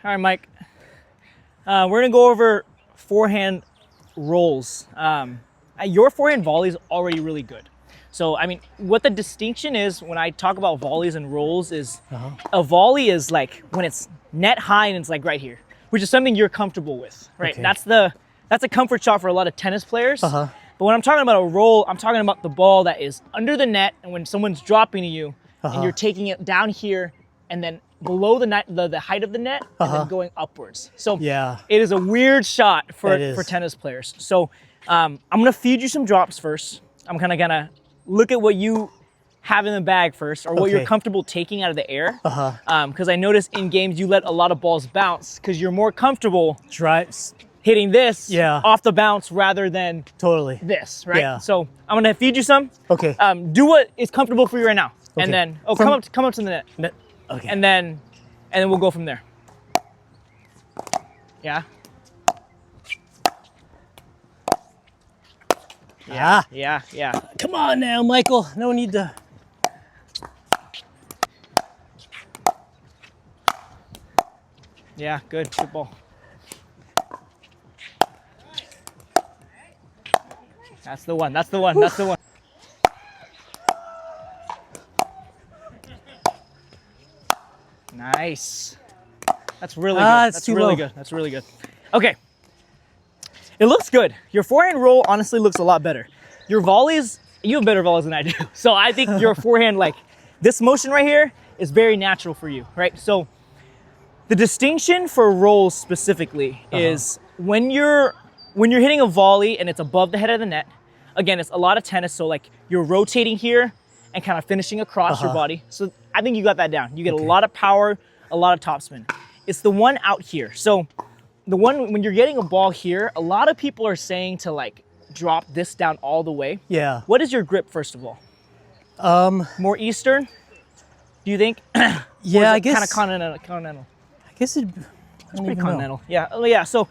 All right, Mike. We're gonna go over forehand rolls. Your forehand volley is already really good. So, I mean, what the distinction is when I talk about volleys and rolls is a volley is like when it's net high and it's like right here, which is something you're comfortable with, right? Okay. That's a comfort shot for a lot of tennis players. But when I'm talking about a roll, I'm talking about the ball that is under the net, and when someone's dropping to you, and you're taking it down here and then below the net, the height of the net, and then going upwards. So it is a weird shot for tennis players. So I'm gonna feed you some drops first. I'm kind of gonna look at what you have in the bag first, or what you're comfortable taking out of the air. Because I notice in games you let a lot of balls bounce because you're more comfortable hitting this off the bounce rather than this, right? Yeah. So I'm gonna feed you some. Do what is comfortable for you right now, and then come up to the net. And then we'll go from there. Yeah. Yeah. Come on now, Michael. No need to. Yeah, good ball. That's the one. That's the one. That's the one. Nice. That's really good. That's really good. That's really good. Okay. It looks good. Your forehand roll honestly looks a lot better. Your volleys, you have better volleys than I do. So I think your forehand, like this motion right here, is very natural for you, right? So the distinction for rolls specifically is when you're hitting a volley and it's above the head of the net. Again, it's a lot of tennis, so like you're rotating here and kind of finishing across your body. So I think you got that down. You get a lot of power, a lot of topspin. It's the one out here. So the one, when you're getting a ball here, a lot of people are saying to like drop this down all the way. Yeah. What is your grip, first of all? More Eastern, do you think? Yeah, I guess. Kind of continental. I guess it's pretty continental. Yeah. So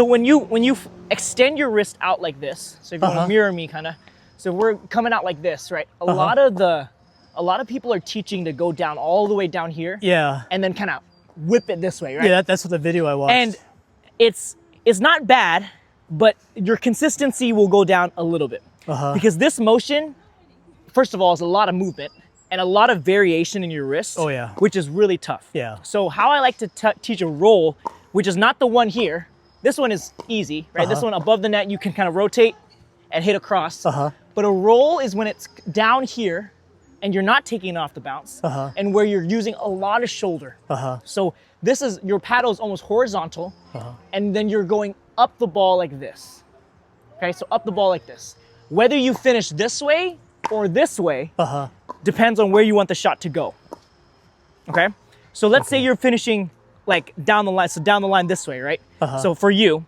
when you extend your wrist out like this, so if you want to mirror me, kind of. So we're coming out like this, right? A lot of people are teaching to go down all the way down here. Yeah. And then kind of whip it this way, right? Yeah, that's what the video I watched. And it's not bad, but your consistency will go down a little bit. Because this motion, first of all, is a lot of movement and a lot of variation in your wrist. Oh yeah. Which is really tough. Yeah. So how I like to teach a roll, which is not the one here. This one is easy, right? This one above the net, you can kind of rotate and hit across. But a roll is when it's down here and you're not taking it off the bounce and where you're using a lot of shoulder. So this is, your paddle is almost horizontal and then you're going up the ball like this. Okay, so up the ball like this. Whether you finish this way or this way depends on where you want the shot to go. Okay, so let's say you're finishing like down the line, so down the line this way, right? So for you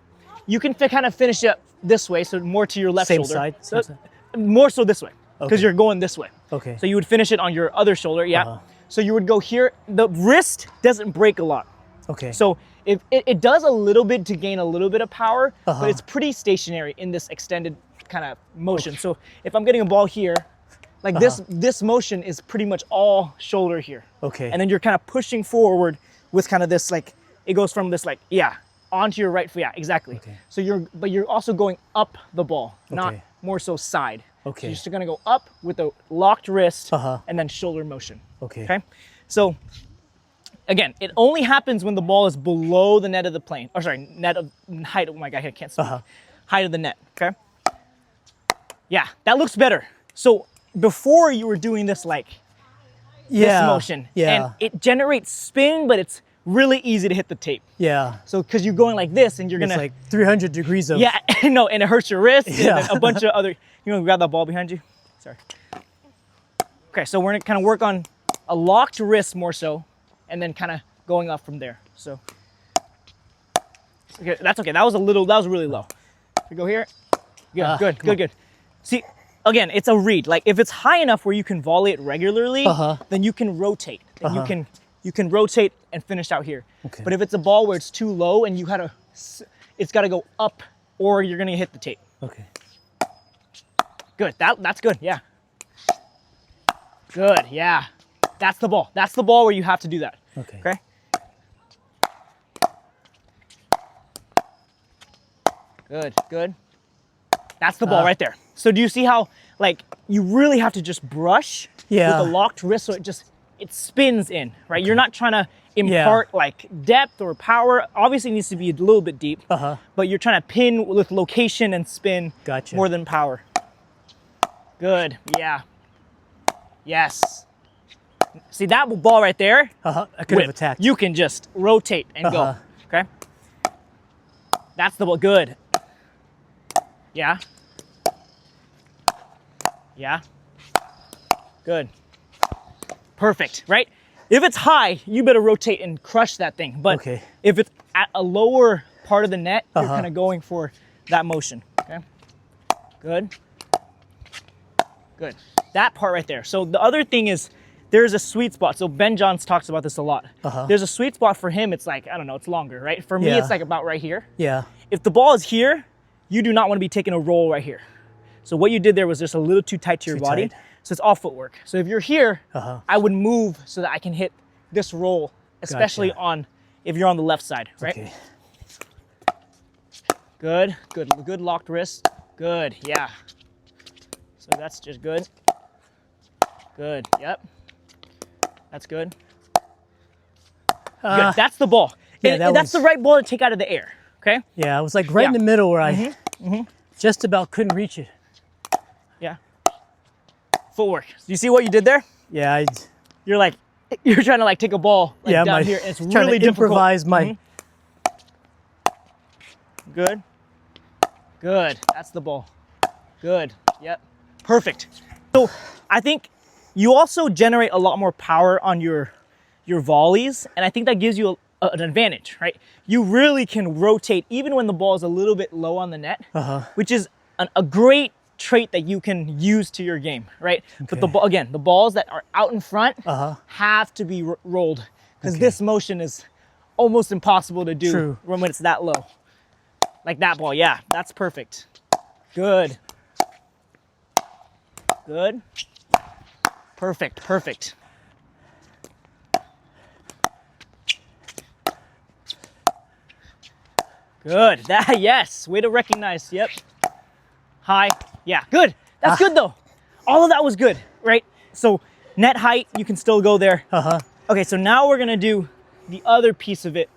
can kind of finish it this way, so more to your left shoulder. Same side? More so this way, because you're going this way. Okay. So you would finish it on your other shoulder, So you would go here. The wrist doesn't break a lot. Okay. So it does a little bit to gain a little bit of power, but it's pretty stationary in this extended kind of motion. So if I'm getting a ball here, like this motion is pretty much all shoulder here. Okay. And then you're kind of pushing forward with kind of this, like, it goes from this, like, onto your right foot. Yeah, exactly. Okay. So you're also going up the ball, not more so side. Okay. So you're just gonna go up with a locked wrist and then shoulder motion. Okay. So again, it only happens when the ball is below the net of the plane. Or sorry, net of height. Oh my God, I can't speak. Height of the net. Okay. Yeah, that looks better. So before you were doing this like this motion, and it generates spin, but it's really easy to hit the tape. Yeah. So because you're going like this, and you're gonna, it's like 300 degrees of. Yeah, no, and it hurts your wrist. Yeah. And a bunch of other. You know, grab that ball behind you. Sorry. Okay, so we're gonna kind of work on a locked wrist more so, and then kind of going up from there. So. Okay, that's okay. That was really low. We go here. Good, good. See, again, it's a read. Like if it's high enough where you can volley it regularly, then you can rotate. Then you can rotate and finish out here. Okay. But if it's a ball where it's too low and it's got to go up, or you're gonna hit the tape. Okay. Good. That's good. Yeah. Good. Yeah. That's the ball. That's the ball where you have to do that. Okay. Okay. Good, good. That's the ball right there. So do you see how, like, you really have to just brush with a locked wrist so it spins in, right? You're not trying to impart like depth or power. Obviously it needs to be a little bit deep, but you're trying to pin with location and spin more than power. Good, yeah. Yes. See that ball right there? I could have attacked. You can just rotate and go, okay? That's the ball, good. Yeah. Yeah. Good. Perfect, right? If it's high, you better rotate and crush that thing. But if it's at a lower part of the net, you're kind of going for that motion, okay? Good. Good. That part right there. So the other thing is there's a sweet spot. So Ben Johns talks about this a lot. There's a sweet spot for him. It's like, I don't know, it's longer, right? For me, it's like about right here. Yeah. If the ball is here, you do not want to be taking a roll right here. So what you did there was just a little too tight to your body. So it's all footwork. So if you're here, I would move so that I can hit this roll, especially if you're on the left side, right? Okay. Good, good, good locked wrist. Good, yeah. So that's just good. Good, yep. That's good. Good, that's the ball. And that's the right ball to take out of the air, okay? Yeah, it was like right in the middle where I just about couldn't reach it. Yeah. Footwork. Do you see what you did there? Yeah, you're trying to like take a ball like down here. And it's really difficult. Improvise my. Good. Good. That's the ball. Good. Yep. Perfect. So I think you also generate a lot more power on your volleys, and I think that gives you an advantage, right? You really can rotate even when the ball is a little bit low on the net, which is a great trait that you can use to your game, right? But the balls that are out in front have to be rolled because this motion is almost impossible to do when it's that low. Like that ball, yeah, that's perfect. Good. Good. Perfect, perfect. Good, yes, way to recognize, yep. High, yeah, good. That's good though. All of that was good, right? So net height, you can still go there. Okay, so now we're gonna do the other piece of it,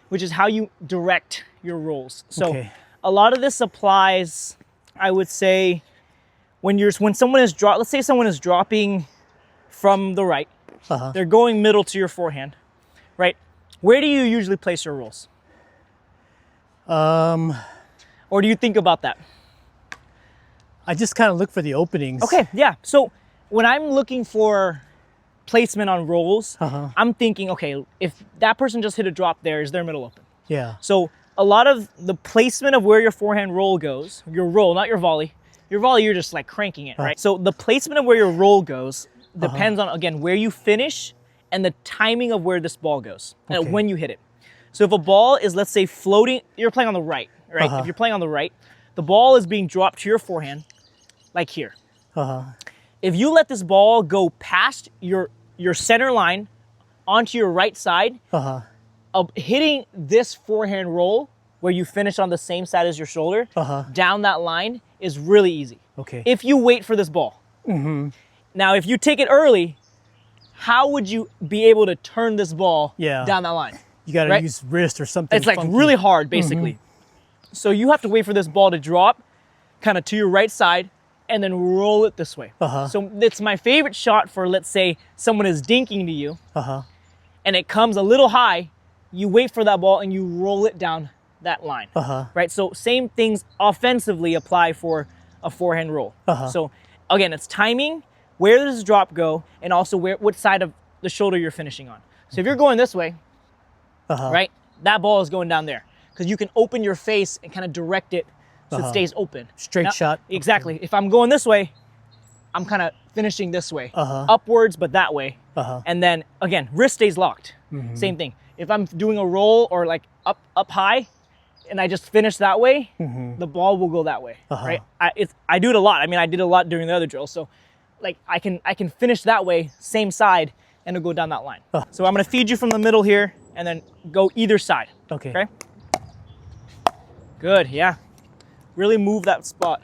which is how you direct your rolls. So a lot of this applies, I would say, when someone is let's say someone is dropping from the right, they're going middle to your forehand, right? Where do you usually place your rolls? Or do you think about that? I just kind of look for the openings. Okay, yeah. So when I'm looking for placement on rolls, I'm thinking, okay, if that person just hit a drop there, is their middle open? Yeah. So a lot of the placement of where your forehand roll goes, your roll, not your volley. Your volley, you're just like cranking it, right? So the placement of where your roll goes depends on, again, where you finish and the timing of where this ball goes and when you hit it. So if a ball is, let's say, floating, you're playing on the right, right? If you're playing on the right, the ball is being dropped to your forehand, like here. If you let this ball go past your center line onto your right side, hitting this forehand roll where you finish on the same side as your shoulder, down that line is really easy. If you wait for this ball. Now, if you take it early, how would you be able to turn this ball down that line? You got to use wrist or something. It's like really hard, basically. So you have to wait for this ball to drop kind of to your right side and then roll it this way. So it's my favorite shot for, let's say, someone is dinking to you and it comes a little high. You wait for that ball and you roll it down that line, right? So same things offensively apply for a forehand roll. So again, it's timing, where does the drop go, and also what side of the shoulder you're finishing on. So if you're going this way, right, that ball is going down there because you can open your face and kind of direct it so it stays open. Straight shot. Exactly. If I'm going this way, I'm kind of finishing this way, upwards, but that way. And then again, wrist stays locked. Same thing. If I'm doing a roll or like up high, and I just finish that way, the ball will go that way, right? I do it a lot. I mean, I did a lot during the other drill. So like I can finish that way, same side, and it'll go down that line. So I'm gonna feed you from the middle here and then go either side. Okay? Good, yeah. Really move that spot.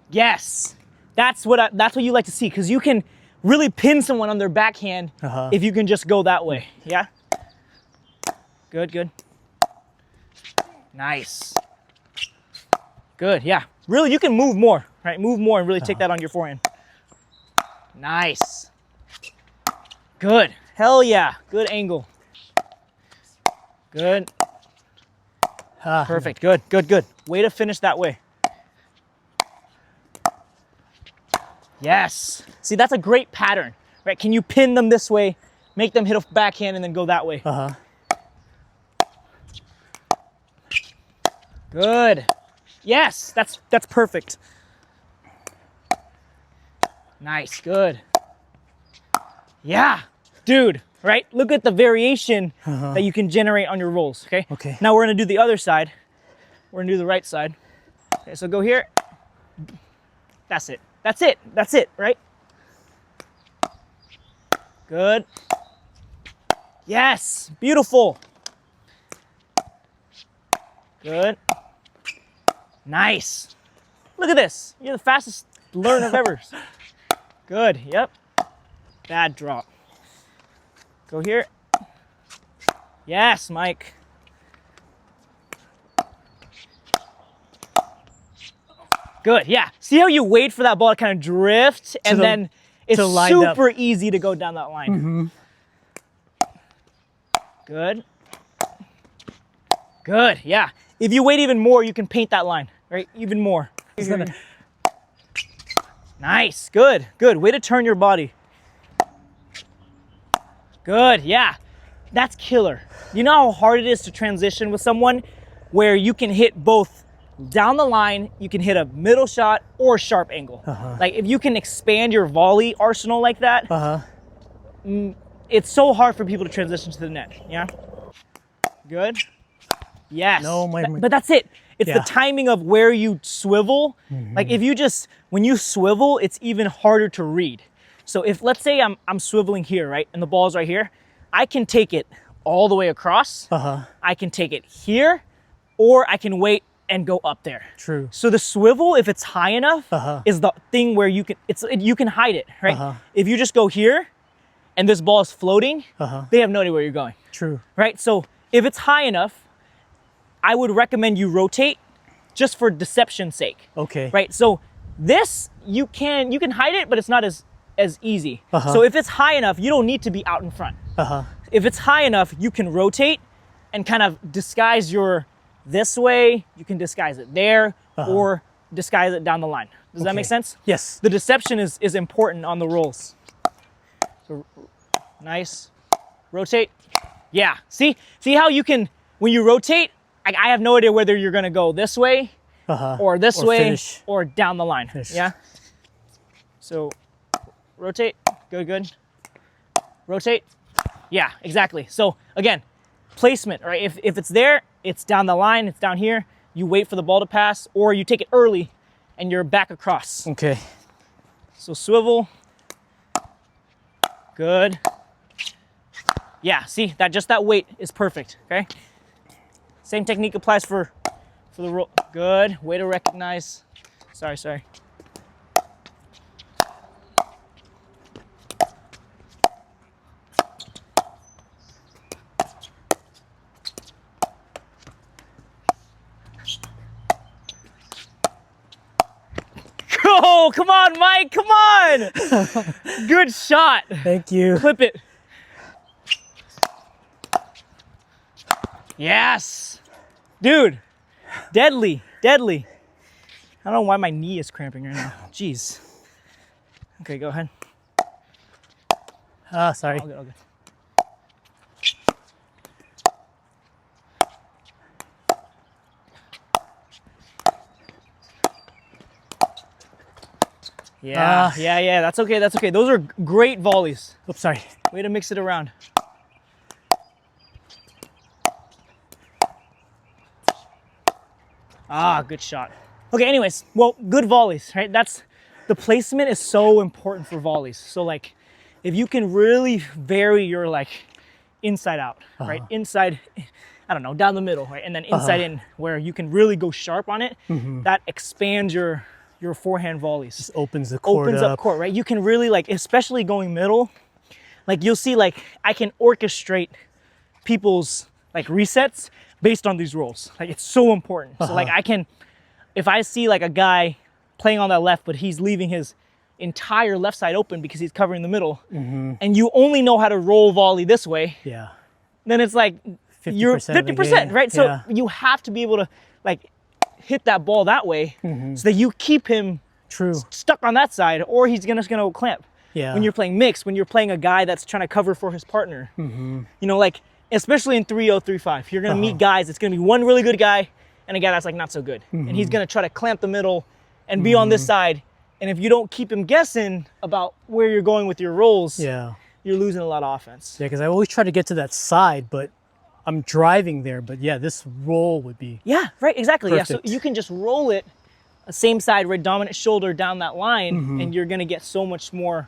Yes. That's what you like to see, because you can really pin someone on their backhand if you can just go that way. Yeah? Good, good. Nice. Good, yeah. Really, you can move more, right? Move more and really take that on your forehand. Nice. Good. Hell yeah. Good angle. Good. Perfect. Good, good, good. Way to finish that way. Yes. See, that's a great pattern, right? Can you pin them this way, make them hit a backhand, and then go that way? Good. Yes, that's perfect. Nice, good. Yeah, dude, right? Look at the variation that you can generate on your rolls, okay? Okay. Now we're gonna do the other side. We're gonna do the right side. Okay, so go here. That's it. That's it. That's it, right? Good. Yes, beautiful. Good. Nice. Look at this. You're the fastest learner of ever. Good, yep. Bad drop. Go here. Yes, Mike. Good, yeah. See how you wait for that ball to kind of drift, and then it's super easy to go down that line. Good. Good, yeah. If you wait even more, you can paint that line, right? Even more. Nice, good, good. Way to turn your body. Good, yeah. That's killer. You know how hard it is to transition with someone where you can hit both down the line, you can hit a middle shot or sharp angle. Like if you can expand your volley arsenal like that, it's so hard for people to transition to the net, yeah? Good. Yes, no, but that's it. It's the timing of where you swivel. Like if you just, when you swivel, it's even harder to read. So if, let's say I'm swiveling here, right? And the ball's right here, I can take it all the way across. I can take it here, or I can wait and go up there. True. So the swivel, if it's high enough, is the thing where you can hide it, right? If you just go here and this ball is floating, they have no idea where you're going. True. Right? So if it's high enough, I would recommend you rotate just for deception's sake. Okay. Right? So this, you can hide it, but it's not as easy. So if it's high enough, you don't need to be out in front. If it's high enough, you can rotate and kind of disguise your this way, you can disguise it there, or disguise it down the line. Does that make sense? Yes. The deception is important on the rolls. So, nice. Rotate. Yeah. See how you can, when you rotate, I have no idea whether you're gonna go this way, or this way, finish, or down the line. Finish. Yeah. So rotate. Good, good. Rotate. Yeah, exactly. So again, placement, right? If it's there, it's down the line, it's down here. You wait for the ball to pass, or you take it early and you're back across. Okay. So swivel. Good. Yeah, see, just that weight is perfect, okay? Same technique applies for the roll. Good, way to recognize. Sorry. Oh, come on, Mike, come on. Good shot. Thank you. Clip it. Yes. Dude, deadly. I don't know why my knee is cramping right now. Jeez. Okay, go ahead. Sorry. All good. Yeah, that's okay. Those are great volleys. Oops, sorry. Way to mix it around. Good shot. Okay, anyways, well, good volleys, right? The placement is so important for volleys. So like, if you can really vary your like inside out, right? Inside, I don't know, down the middle, right? And then inside in, where you can really go sharp on it. That expands your forehand volleys. Just opens the court opens up court, right? You can really, like, especially going middle, like you'll see, like, I can orchestrate people's like resets based on these rolls. Like, it's so important. So like I can, if I see like a guy playing on that left, but he's leaving his entire left side open because he's covering the middle, and you only know how to roll volley this way, then it's like you're 50%, right? So you have to be able to like hit that ball that way so that you keep him stuck on that side, or he's just gonna go clamp. When you're playing mixed, when you're playing a guy that's trying to cover for his partner, you know, like especially in 3-0, 3-5, you're gonna meet guys. It's gonna be one really good guy and a guy that's like not so good, and he's gonna try to clamp the middle and be on this side. And if you don't keep him guessing about where you're going with your rolls, you're losing a lot of offense. Yeah, because I always try to get to that side, but I'm driving there. But yeah, this roll would be right, exactly. perfect. Yeah, so you can just roll it, same side, right, dominant shoulder down that line, and you're gonna get so much more.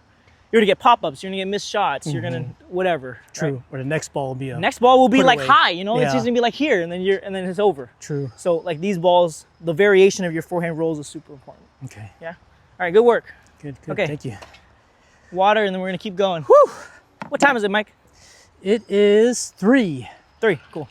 You're gonna get pop-ups. You're gonna get missed shots. You're gonna whatever. True. Right? Or the next ball will be next ball will be like away. high. You know, it's just gonna be like here, and then it's over. True. So like these balls, the variation of your forehand rolls is super important. Okay. Yeah. All right. Good work. Good. Okay. Thank you. Water, and then we're gonna keep going. Whew. What time is it, Mike? It is 3. 3. Cool.